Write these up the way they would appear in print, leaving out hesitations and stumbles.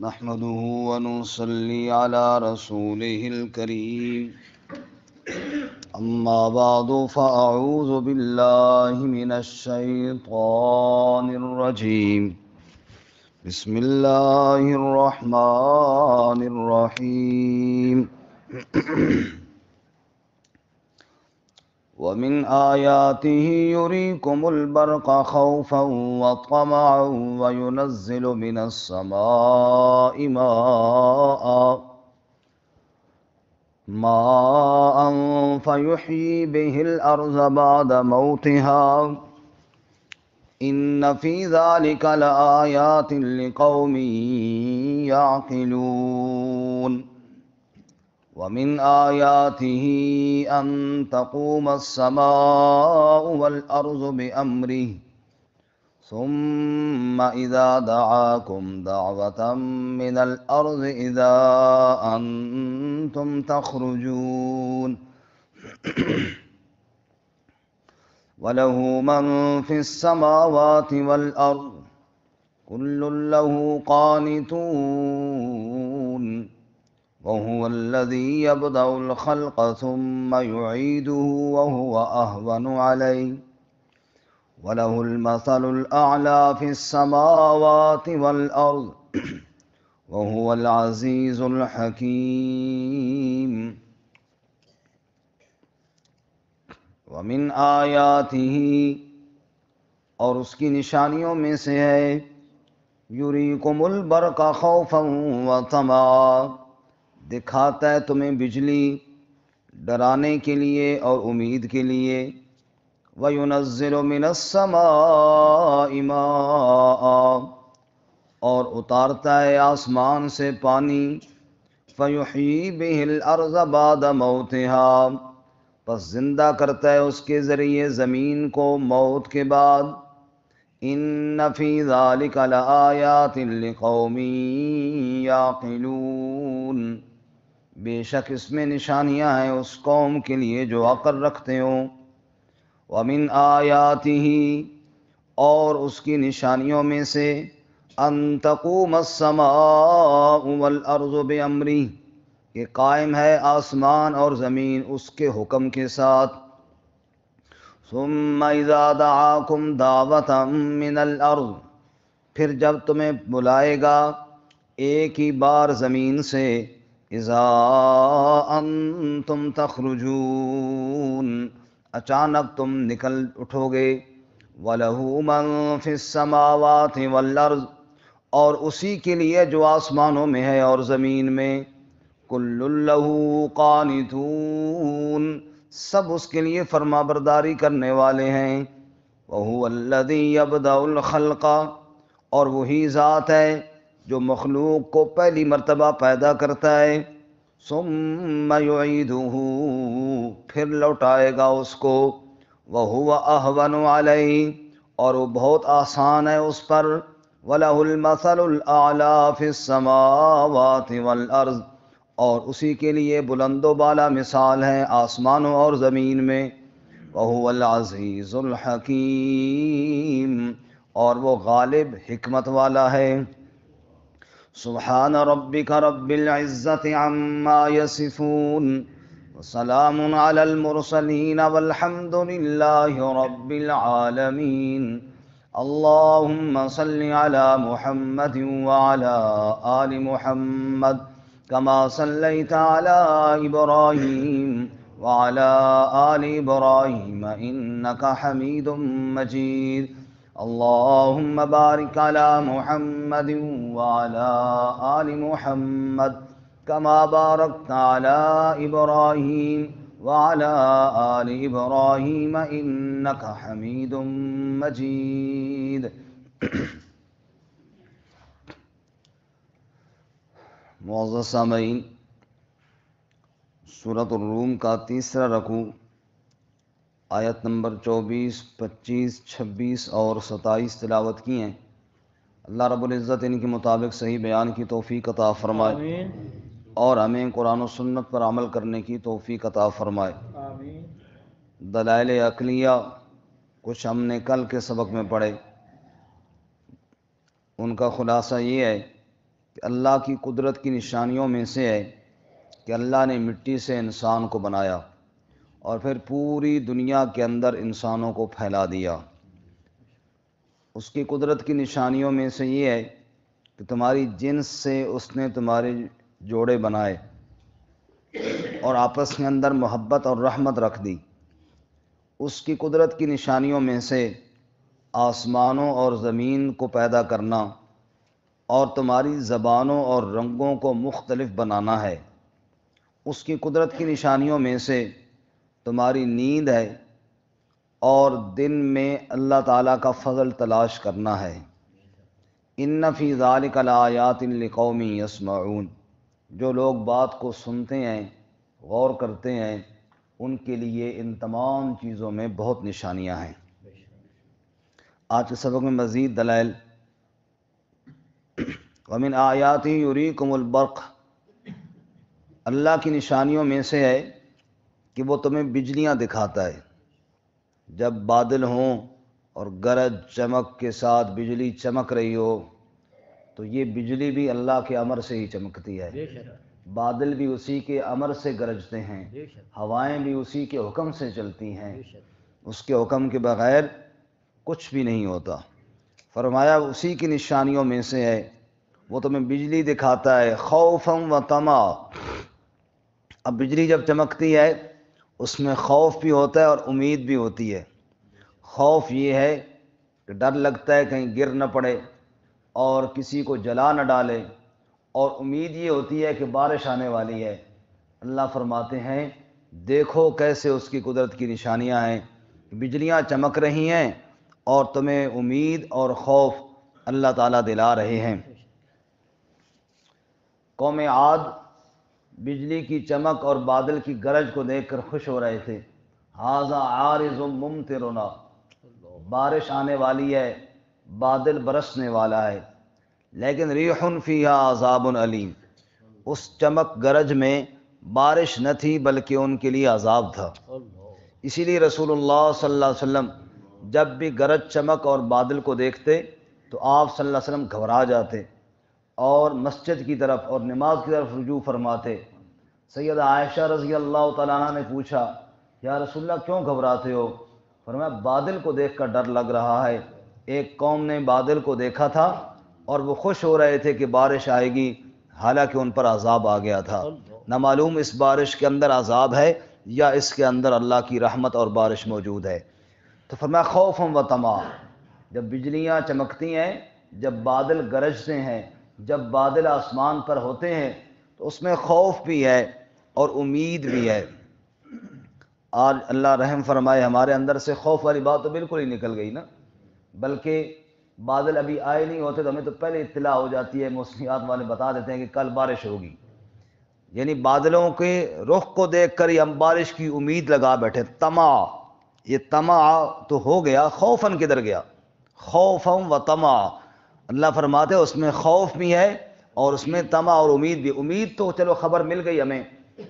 نحمده ونصلي على رسوله الكريم أما بعد فأعوذ بالله من الشيطان الرجيم بسم الله الرحمن الرحيم ومن آياته يريكم البرق خوفا وطمعا وينزل من السماء ماء فيحيي به الأرض بعد موتها إن في ذلك لآيات لقوم يعقلون ومن آياته أن تقوم السماء والأرض بأمره ثم إذا دعاكم دعوة من الأرض إذا أنتم تخرجون وله من في السماوات والأرض كل له قانتون وهو الذي يبدأ الخلق ثم يعيده وهو أهون عليه وله المثل الأعلى في السماوات والأرض وهو العزيز الحكيم ومن آیاتہ اور اس کی نشانیوں میں سے ہے یریکم البرق خوفا وطمعا دکھاتا ہے تمہیں بجلی ڈرانے کے لیے اور امید کے لیے وَيُنَزِّلُ مِنَ السَّمَاءِ مَاءً اور اتارتا ہے آسمان سے پانی فَيُحْيِي بِهِ الْأَرْضَ بَعْدَ مَوْتِهَا پس زندہ کرتا ہے اس کے ذریعے زمین کو موت کے بعد إِنَّ فِي ذَلِكَ لَآيَاتٍ لِقَوْمٍ يَعْقِلُونَ بے شک اس میں نشانیاں ہیں اس قوم کے لیے جو عقل رکھتے ہوں وَمِنْ آیَاتِهِ اور اس کی نشانیوں میں سے أَن تَقُومَ السَّمَاءُ وَالْأَرْضُ بِأَمْرِهِ کہ قائم ہے آسمان اور زمین اس کے حکم کے ساتھ ثُمَّ إِذَا دَعَاكُمْ دَعْوَةً مِّنَ الْأَرْضِ پھر جب تمہیں بلائے گا ایک ہی بار زمین سے اذا انتم تخرجون اچانک تم نکل اٹھو گے وَلَهُ مَن فِي السَّمَاوَاتِ وَالْأَرْضِ اور اسی کے لیے جو آسمانوں میں ہے اور زمین میں کُلٌّ لَّهُ قَانِتُونَ سب اس کے لیے فرما برداری کرنے والے ہیں وَهُوَ الَّذِي يَبْدَأُ الْخَلْقَ اور وہی ذات ہے جو مخلوق کو پہلی مرتبہ پیدا کرتا ہے ثُمَّ يُعِيدُهُ پھر لوٹائے گا اس کو وَهُوَ أَهْوَنُ عَلَيْهِ اور وہ بہت آسان ہے اس پر وَلَهُ الْمَثَلُ الْأَعْلَى فِي السَّمَاوَاتِ وَالْأَرْضِ اور اسی کے لیے بلند و بالا مثال ہے آسمانوں اور زمین میں وَهُوَ الْعَزِيزُ الْحَكِيمُ اور وہ غالب حکمت والا ہے سبحان ربک رب العزت عما یصفون وسلام علی المرسلین والحمد للہ رب العالمین اللہم صل علی محمد وعلی آل محمد كما صليت على إبراهيم وعلى آل إبراهيم إنك حميد مجيد اللهم بارك على محمد وعلى آل محمد كما باركت على إبراهيم وعلى آل إبراهيم إنك حميد مجيد معزز سامعین سورۃ الروم کا تیسرا رکوع آیت نمبر 24، 25، 26 اور 27 تلاوت کی ہیں۔ اللہ رب العزت ان کے مطابق صحیح بیان کی توفیق عطا فرمائے آمین اور ہمیں قرآن و سنت پر عمل کرنے کی توفیق عطا فرمائے۔ آمین دلائل عقلیہ کچھ ہم نے کل کے سبق میں پڑھے، ان کا خلاصہ یہ ہے کہ اللہ کی قدرت کی نشانیوں میں سے ہے کہ اللہ نے مٹی سے انسان کو بنایا اور پھر پوری دنیا کے اندر انسانوں کو پھیلا دیا۔ اس کی قدرت کی نشانیوں میں سے یہ ہے کہ تمہاری جنس سے اس نے تمہارے جوڑے بنائے اور آپس میں اندر محبت اور رحمت رکھ دی۔ اس کی قدرت کی نشانیوں میں سے آسمانوں اور زمین کو پیدا کرنا اور تمہاری زبانوں اور رنگوں کو مختلف بنانا ہے۔ اس کی قدرت کی نشانیوں میں سے تمہاری نیند ہے اور دن میں اللہ تعالیٰ کا فضل تلاش کرنا ہے۔ ان فی ذلک لآیات لقوم یسمعون، جو لوگ بات کو سنتے ہیں، غور کرتے ہیں، ان کے لیے ان تمام چیزوں میں بہت نشانیاں ہیں۔ آج کے سبق میں مزید دلائل۔ ومن آیاتہ یریکم البرق، اللہ کی نشانیوں میں سے ہے کہ وہ تمہیں بجلیاں دکھاتا ہے۔ جب بادل ہوں اور گرج چمک کے ساتھ بجلی چمک رہی ہو تو یہ بجلی بھی اللہ کے امر سے ہی چمکتی ہے، بادل بھی اسی کے امر سے گرجتے ہیں، ہوائیں بھی اسی کے حکم سے چلتی ہیں، اس کے حکم کے بغیر کچھ بھی نہیں ہوتا۔ فرمایا اسی کی نشانیوں میں سے ہے، وہ تمہیں بجلی دکھاتا ہے خوفا و طمع۔ اب بجلی جب چمکتی ہے اس میں خوف بھی ہوتا ہے اور امید بھی ہوتی ہے۔ خوف یہ ہے کہ ڈر لگتا ہے کہیں گر نہ پڑے اور کسی کو جلا نہ ڈالے، اور امید یہ ہوتی ہے کہ بارش آنے والی ہے۔ اللہ فرماتے ہیں دیکھو کیسے اس کی قدرت کی نشانیاں ہیں، بجلیاں چمک رہی ہیں اور تمہیں امید اور خوف اللہ تعالیٰ دلا رہے ہیں۔ قوم عاد بجلی کی چمک اور بادل کی گرج کو دیکھ کر خوش ہو رہے تھے۔ ھذا عارض ممطرنا، بارش آنے والی ہے، بادل برسنے والا ہے، لیکن ریح فیہا عذاب علیم، اس چمک گرج میں بارش نہ تھی بلکہ ان کے لیے عذاب تھا۔ اسی لیے رسول اللہ صلی اللہ علیہ وسلم جب بھی گرج چمک اور بادل کو دیکھتے تو آپ صلی اللہ علیہ وسلم گھبرا جاتے اور مسجد کی طرف اور نماز کی طرف رجوع فرماتے۔ سیدہ عائشہ رضی اللہ تعالیٰ عنہ نے پوچھا یا رسول اللہ کیوں گھبراتے ہو؟ فرمایا بادل کو دیکھ کر ڈر لگ رہا ہے۔ ایک قوم نے بادل کو دیکھا تھا اور وہ خوش ہو رہے تھے کہ بارش آئے گی، حالانکہ ان پر عذاب آ گیا تھا۔ نہ معلوم اس بارش کے اندر عذاب ہے یا اس کے اندر اللہ کی رحمت اور بارش موجود ہے۔ تو فرمایا خوف و طمع، جب بجلیاں چمکتی ہیں، جب بادل گرجتے ہیں، جب بادل آسمان پر ہوتے ہیں تو اس میں خوف بھی ہے اور امید بھی ہے۔ آج اللہ رحم فرمائے ہمارے اندر سے خوف والی بات تو بالکل ہی نکل گئی نا، بلکہ بادل ابھی آئے نہیں ہوتے تو ہمیں تو پہلے اطلاع ہو جاتی ہے، موسمیات والے بتا دیتے ہیں کہ کل بارش ہوگی، یعنی بادلوں کے رخ کو دیکھ کر ہی ہم بارش کی امید لگا بیٹھے۔ طمع، یہ طمع تو ہو گیا، خوفاً کدھر گیا؟ خوفا و طمع، اللہ فرماتے ہیں اس میں خوف بھی ہے اور اس میں طمع اور امید بھی۔ امید تو چلو خبر مل گئی ہمیں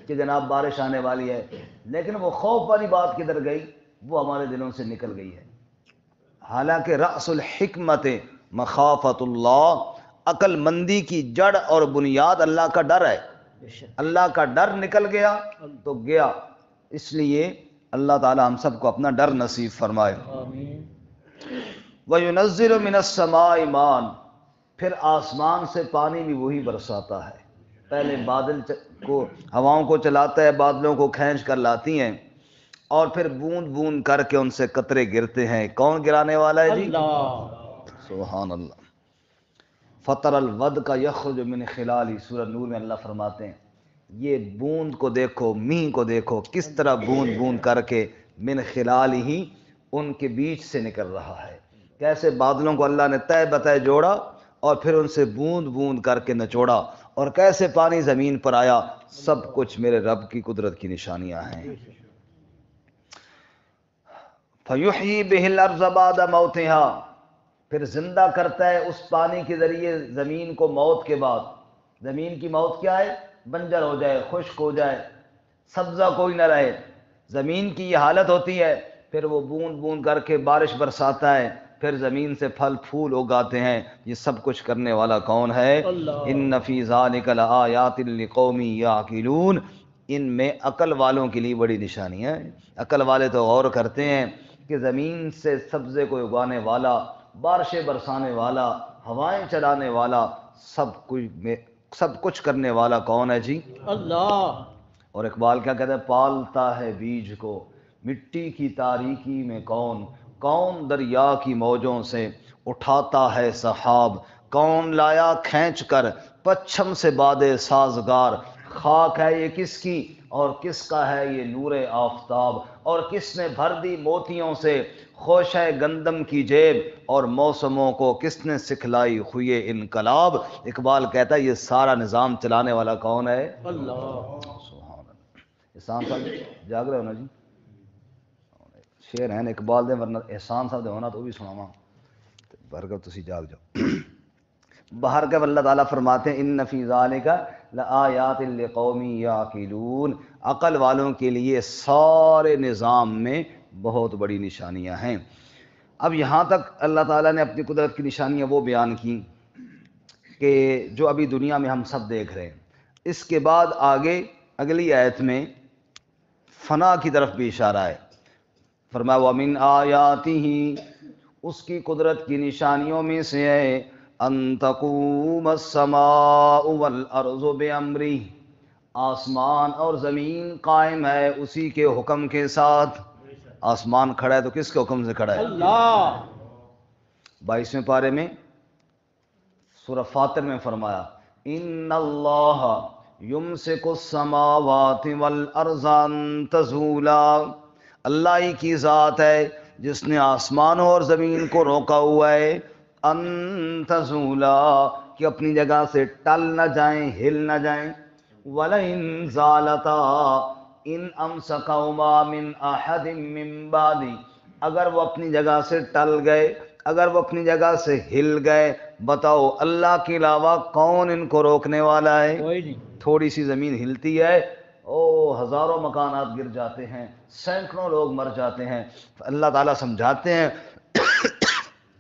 کہ جناب بارش آنے والی ہے، لیکن وہ خوف والی بات کدھر گئی؟ وہ ہمارے دلوں سے نکل گئی ہے۔ حالانکہ رأس الحکمت مخافت اللہ، عقل مندی کی جڑ اور بنیاد اللہ کا ڈر ہے۔ اللہ کا ڈر نکل گیا تو گیا، اس لیے اللہ تعالی ہم سب کو اپنا ڈر نصیب فرمائے۔ وَيُنَزِّلُ مِنَ السَّمَاءِ مَاءً، پھر آسمان سے پانی بھی وہی برساتا ہے۔ پہلے بادل کو، ہواؤں کو چلاتا ہے، بادلوں کو کھینچ کر لاتی ہیں اور پھر بوند بوند کر کے ان سے قطرے گرتے ہیں۔ کون گرانے والا ہے جی؟ اللہ، سبحان اللہ۔ فطر الودق یخرج من خلالی، سورہ نور میں اللہ فرماتے ہیں یہ بوند کو دیکھو، میਂہ کو دیکھو کس طرح بوند بوند کر کے من خلالی ہی ان کے بیچ سے نکل رہا ہے۔ کیسے بادلوں کو اللہ نے تہ بتہ جوڑا اور پھر ان سے بوند بوند کر کے نچوڑا، اور کیسے پانی زمین پر آیا، سب کچھ میرے رب کی قدرت کی نشانیاں ہیں۔ فَيُحْيِي بِهِ الْأَرْضَ بَعْدَ مَوْتِهَا، پھر زندہ کرتا ہے اس پانی کے ذریعے زمین کو موت کے بعد۔ زمین کی موت کیا ہے؟ بنجر ہو جائے، خشک ہو جائے، سبزہ کوئی نہ رہے، زمین کی یہ حالت ہوتی ہے۔ پھر وہ بوند بوند کر کے بارش برساتا ہے پھر زمین سے پھل پھول اگاتے ہیں، یہ سب کچھ کرنے والا کون ہے؟ ان فی ذالک لآیات لقوم یعقلون، ان میں عقل والوں کے لیے بڑی نشانیاں ہیں۔ عقل والے تو غور کرتے ہیں کہ زمین سے سبزے کو اگانے والا، بارشیں برسانے والا، ہوائیں چلانے والا، سب کچھ کرنے والا کون ہے جی؟ اللہ۔ اور اقبال کیا کہتا ہے؟ پالتا ہے بیج کو مٹی کی تاریکی میں کون، کون دریا کی موجوں سے اٹھاتا ہے سحاب، کون لایا کھینچ کر پچھم سے باد سازگار، خاک ہے یہ کس کی اور کس کا ہے یہ نور آفتاب، اور کس نے بھر دی موتیوں سے خوشہ گندم کی جیب، اور موسموں کو کس نے سکھلائی خوئے انقلاب۔ اقبال کہتا ہے یہ سارا نظام چلانے والا کون ہے؟ اللہ۔ سبحان اللہ۔ احسان صاحب جاگ رہے ہو نا جی؟ شعر ہیں اقبال دے، ورنہ احسان صاحب دے ہونا تو بھی سناواں برگر تسی جاگ جاؤ۔ باہر کے اللہ تعالیٰ فرماتے ہیں ان فی ذالک لآیات لقوم یعقلون، عقل والوں کے لیے سارے نظام میں بہت بڑی نشانیاں ہیں۔ اب یہاں تک اللہ تعالیٰ نے اپنی قدرت کی نشانیاں وہ بیان کی کہ جو ابھی دنیا میں ہم سب دیکھ رہے ہیں۔ اس کے بعد آگے اگلی آیت میں فنا کی طرف بھی اشارہ ہے، فرمایا وَمِنْ آیَاتِهِ، اس کی قدرت کی نشانیوں میں سے ہے ان تقوم السماء والارض بامرہ، آسمان اور زمین قائم ہے اسی کے حکم کے ساتھ۔ آسمان کھڑا ہے تو کس کے حکم سے کھڑا ہے؟ اللہ۔ 22ویں پارے میں سورہ فاطر میں فرمایا ان اللہ یمسک السماوات والارض ان تزولا، اللہ ہی کی ذات ہے جس نے آسمانوں اور زمین کو روکا ہوا ہے، ان تزولا کہ اپنی جگہ سے ٹل نہ جائیں، ہل نہ جائیں، وَلَئِن زَالَتَا إِنْ أَمْسَكَهُمَا مِنْ أَحَدٍ مِّن بَعْدِهِ، اگر وہ اپنی جگہ سے ٹل گئے، اگر وہ اپنی جگہ سے ہل گئے، بتاؤ اللہ کے علاوہ کون ان کو روکنے والا ہے؟ کوئی نہیں۔ تھوڑی سی زمین ہلتی ہے ہزاروں مکانات گر جاتے ہیں، سینکڑوں لوگ مر جاتے ہیں۔ اللہ تعالیٰ سمجھاتے ہیں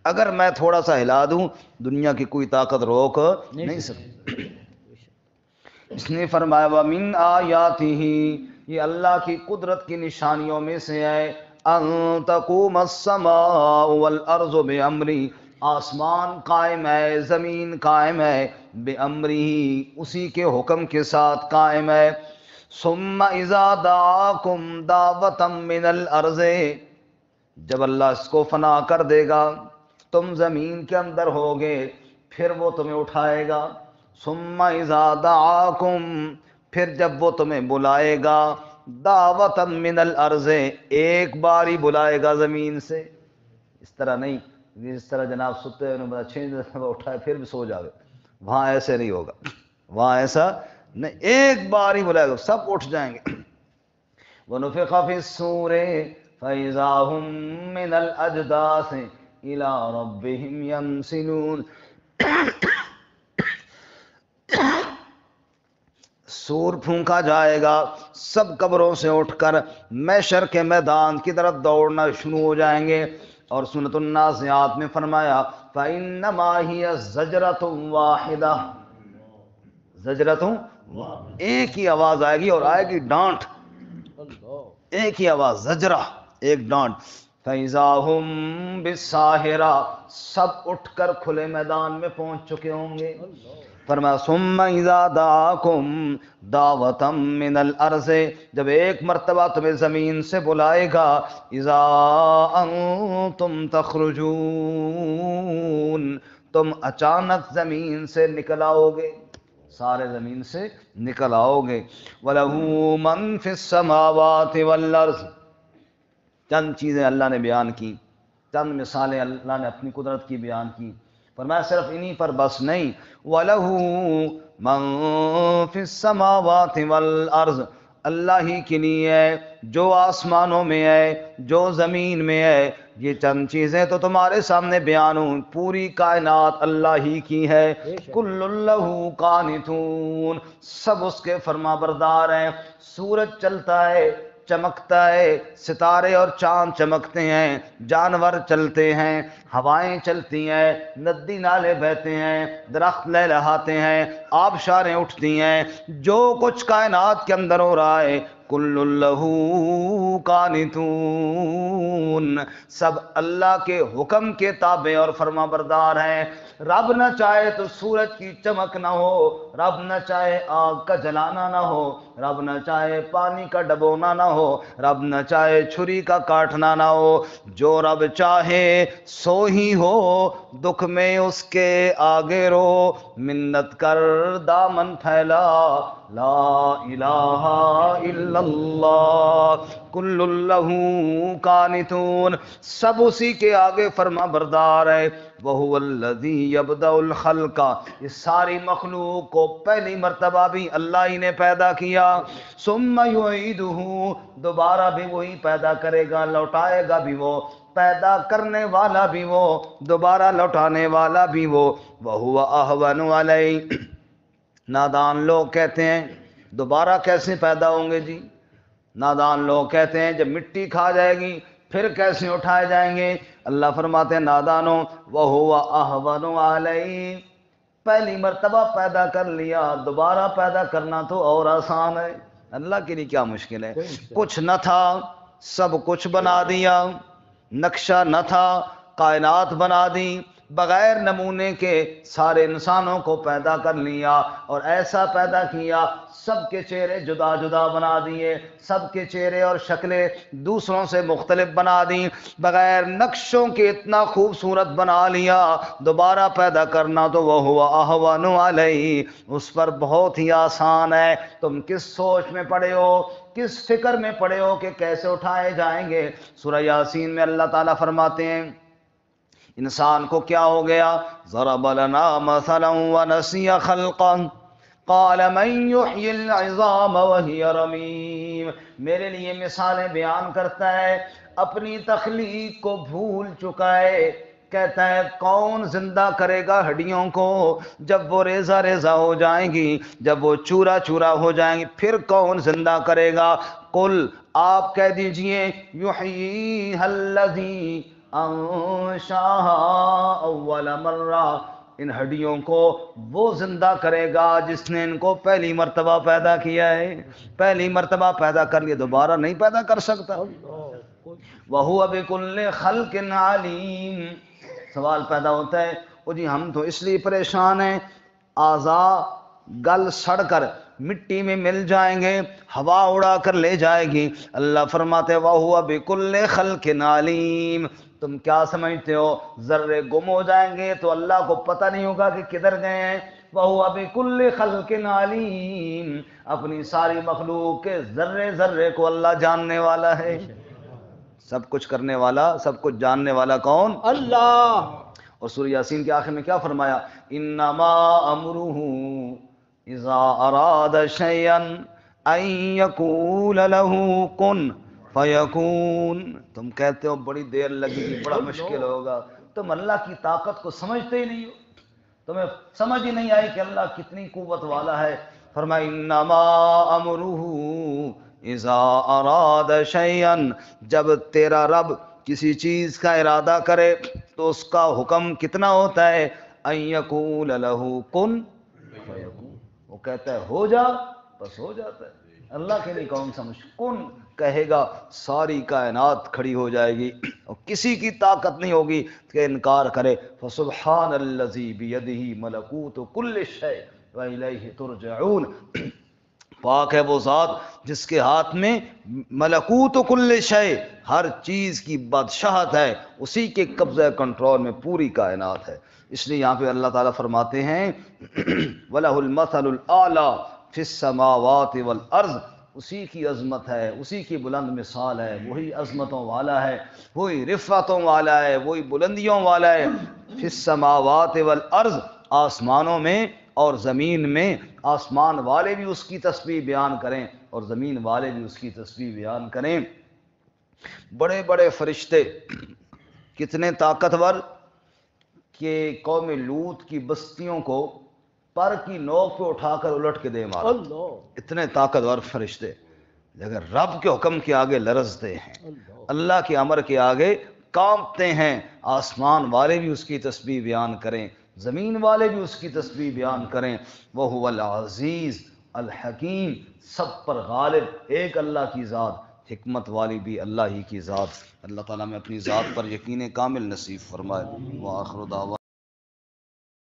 اگر میں تھوڑا سا ہلا دوں دنیا کی کوئی طاقت روک نہیں سکتی۔ اس نے فرمایا وَمِنْ آیَاتِهِ، یہ اللہ کی قدرت کی نشانیوں میں سے ہے ان تقوم السماء والارض بامرہ، آسمان قائم ہے، زمین قائم ہے، بامرہ اسی کے حکم کے ساتھ قائم ہے۔ ثم اذا دعاکم دعوة من الارض، جب اللہ اس کو فنا کر دے گا، تم زمین کے اندر ہوگے، پھر وہ تمہیں اٹھائے گا۔ ثم اذا دعاکم، پھر جب وہ تمہیں بلائے گا، دعوۃ من الارض، ایک بار ہی بلائے گا زمین سے، اس طرح نہیں جس طرح جناب ستے ہوئے 6 دفعہ اٹھائے پھر بھی سو جاوے، وہاں ایسے نہیں ہوگا، وہاں ایسا نہیں، ایک بار ہی بلائے گا سب اٹھ جائیں گے۔ وَنُفِخَ فِي الصُّورِ فَإِذَا هُم مِّنَ الْأَجْدَاثِ إِلَىٰ رَبِّهِمْ يَنْسِلُونَ، سور پھونکا جائے گا، سب قبروں سے اٹھ کر محشر کے میدان کی طرف دوڑنا شروع ہو جائیں گے۔ اور سورۃ النازعات میں فرمایا فَإِنَّمَا هِيَ زَجْرَةٌ وَاحِدَةٌ، زجرتوں، ایک ہی آواز آئے گی اور آئے گی ڈانٹ، ایک ہی آواز زجرہ، ایک ڈانٹ۔ فَإِذَا هُم بِالسَّاهِرَةِ، سب اٹھ کر کھلے میدان میں پہنچ چکے ہوں گے۔ فرمایا ثم اذا دعاکم دعوة من الارض، جب ایک مرتبہ تمہیں زمین سے بلائے گا، اذا انتم تخرجون، تم اچانک زمین سے نکل آؤ گے، سارے زمین سے نکل آؤ گے۔ وَلَهُ مَن فِي السَّمَاوَاتِ وَالْأَرْضِ، چند چیزیں اللہ نے بیان کی، چند مثالیں اللہ نے اپنی قدرت کی بیان کی۔ فرمایا صرف انہی پر بس نہیں، وَلَهُ مَن فِي السَّمَاوَاتِ وَالْأَرْضِ، اللہ ہی کے لیے ہے جو آسمانوں میں ہے، جو زمین میں ہے۔ یہ چند چیزیں تو تمہارے سامنے بیان ہوں، پوری کائنات اللہ ہی کی ہے۔ کُلٌّ لَّهُ قانتون، سب اس کے فرما بردار ہیں۔ سورج چلتا ہے چمکتا ہے، ستارے اور چاند چمکتے ہیں، جانور چلتے ہیں، ہوائیں چلتی ہیں، ندی نالے بہتے ہیں، درخت لہلہاتے ہیں، آبشاریں اٹھتی ہیں، جو کچھ کائنات کے اندر ہو رہا ہے کل لہو قانتون، سب اللہ کے حکم کے تابع اور فرما بردار ہیں۔ رب نہ چاہے تو سورج کی چمک نہ ہو، رب نہ چاہے آگ کا جلانا نہ ہو، رب نہ چاہے پانی کا ڈبونا نہ ہو، رب نہ چاہے چھری کا کاٹنا نہ ہو، جو رب چاہے سو ہی ہو، دکھ میں اس کے آگے رو، منت کر دامن پھیلا، لا الہ الا اللہ کل لہو قانتون، سب اسی کے آگے فرما بردار ہے۔ وَهُوَ الَّذِي يَبْدَأُ الْخَلْقَ، اس ساری مخلوق کو پہلی مرتبہ بھی اللہ ہی نے پیدا کیا، ثُمَّ يُعِيدُهُ، دوبارہ بھی وہی پیدا کرے گا، لوٹائے گا بھی وہ، پیدا کرنے والا بھی وہ، دوبارہ لوٹانے والا بھی وہ۔ وَهُوَ أَهْوَنُ عَلَيْهِ، نادان لوگ کہتے ہیں دوبارہ کیسے پیدا ہوں گے جی؟ نادان لوگ کہتے ہیں جب مٹی کھا جائے گی پھر کیسے اٹھائے جائیں گے؟ اللہ فرماتے ہیں نادانوں، وَهُوَ أَهْوَنُ عَلَيْهِ، پہلی مرتبہ پیدا کر لیا، دوبارہ پیدا کرنا تو اور آسان ہے، اللہ کے لیے کیا مشکل ہے؟ کچھ نہ تھا سب کچھ بنا دیا، نقشہ نہ تھا کائنات بنا دی، بغیر نمونے کے سارے انسانوں کو پیدا کر لیا، اور ایسا پیدا کیا سب کے چہرے جدا جدا بنا دیے، سب کے چہرے اور شکلیں دوسروں سے مختلف بنا دیں، بغیر نقشوں کے اتنا خوبصورت بنا لیا، دوبارہ پیدا کرنا تو وَهُوَ أَهْوَنُ عَلَيْهِ، اس پر بہت ہی آسان ہے۔ تم کس سوچ میں پڑے ہو، کس فکر میں پڑے ہو کہ کیسے اٹھائے جائیں گے؟ سورہ یاسین میں اللہ تعالیٰ فرماتے ہیں انسان کو کیا ہو گیا؟ ضرب لنا مثلا ونسی خلقا قال من یحیی العظام وہی رمیم، میرے لیے مثالیں بیان کرتا ہے، اپنی تخلیق کو بھول چکا ہے، کہتا ہے کون زندہ کرے گا ہڈیوں کو جب وہ ریزہ ریزہ ہو جائیں گی، جب وہ چورا چورا ہو جائیں گی، پھر کون زندہ کرے گا؟ قل، آپ کہہ دیجئے یحییھا الذی انشاها اول مرہ، ان ہڈیوں کو وہ زندہ کرے گا جس نے ان کو پہلی مرتبہ پیدا کیا ہے، پہلی مرتبہ پیدا کر لیا دوبارہ نہیں پیدا کر سکتا۔ وَهُوَ بِكُلِّ خَلْقٍ عَلِيمٌ، سوال پیدا ہوتا ہے وہ جی ہم تو اس لیے پریشان ہیں، اعضاء گل سڑ کر مٹی میں مل جائیں گے، ہوا اڑا کر لے جائے گی۔ اللہ فرماتے وَهُوَ بِكُلِّ خَلْقٍ عَلِيمٌ، تم کیا سمجھتے ہو ذرے گم ہو جائیں گے تو اللہ کو پتہ نہیں ہوگا کہ کدھر گئے ہیں؟ وَهُوَ بِكُلِّ خَلْقٍ عَلِيمٌ، اپنی ساری مخلوق کے ذرے ذرے کو اللہ جاننے والا ہے، سب کچھ کرنے والا، سب کچھ جاننے والا کون؟ اللہ۔ اور سورہ یاسین کے آخر میں کیا فرمایا؟ انما امرہ اذا اراد شیئا ان یقول له کن فیکون، تم کہتے ہو بڑی دیر لگے گی، بڑا مشکل ہوگا، تم اللہ کی طاقت کو سمجھتے ہی نہیں ہو، تمہیں سمجھ ہی نہیں آئی کہ اللہ کتنی قوت والا ہے۔ فرمایا انما امرہ اذا اراد شیئا، جب تیرا رب کسی چیز کا ارادہ کرے تو اس کا حکم کتنا ہوتا ہے؟ ان یقول له کن فیکون، وہ کہتا ہے ہو جا بس ہو جاتا ہے۔ اللہ کے لیے کون سا مشکل، کن کہے گا ساری کائنات کھڑی ہو جائے گی، اور کسی کی طاقت نہیں ہوگی کہ انکار کرے۔ فسبحان الذی بیدہ ملکوت کل شیء والیہ ترجعون، پاک ہے وہ ذات جس کے ہاتھ میں ملکوت کل شیء، ہر چیز کی بادشاہت ہے، اسی کے قبضہ کنٹرول میں پوری کائنات ہے۔ اس لیے یہاں پہ اللہ تعالیٰ فرماتے ہیں وَلَهُ الْمَثَلُ الْأَعْلَى فِي السَّمَاوَاتِ وَالْأَرْضِ، اسی کی عظمت ہے، اسی کی بلند مثال ہے، وہی عظمتوں والا ہے، وہی رفعتوں والا ہے، وہی بلندیوں والا ہے۔ فِي السَّمَاوَاتِ وَالْأَرْضِ، آسمانوں میں اور زمین میں، آسمان والے بھی اس کی تسبیح بیان کریں اور زمین والے بھی اس کی تسبیح بیان کریں۔ بڑے بڑے فرشتے کتنے طاقتور کہ قوم لوط کی بستیوں کو پر کی نوک پہ اٹھا کر الٹ کے دے مارا، اتنے طاقتور فرشتے، لیکن رب کے حکم کے آگے لرزتے ہیں، اللہ کے امر کے آگے کانپتے ہیں۔ آسمان والے بھی اس کی تسبیح بیان کریں، زمین والے بھی اس کی تسبیح بیان کریں۔ وَهُوَ العزیز الحکیم، سب پر غالب ایک اللہ کی ذات، حکمت والی بھی اللہ ہی کی ذات۔ اللہ تعالیٰ میں اپنی ذات پر یقین کامل نصیب فرمائے۔ وآخر دعوانا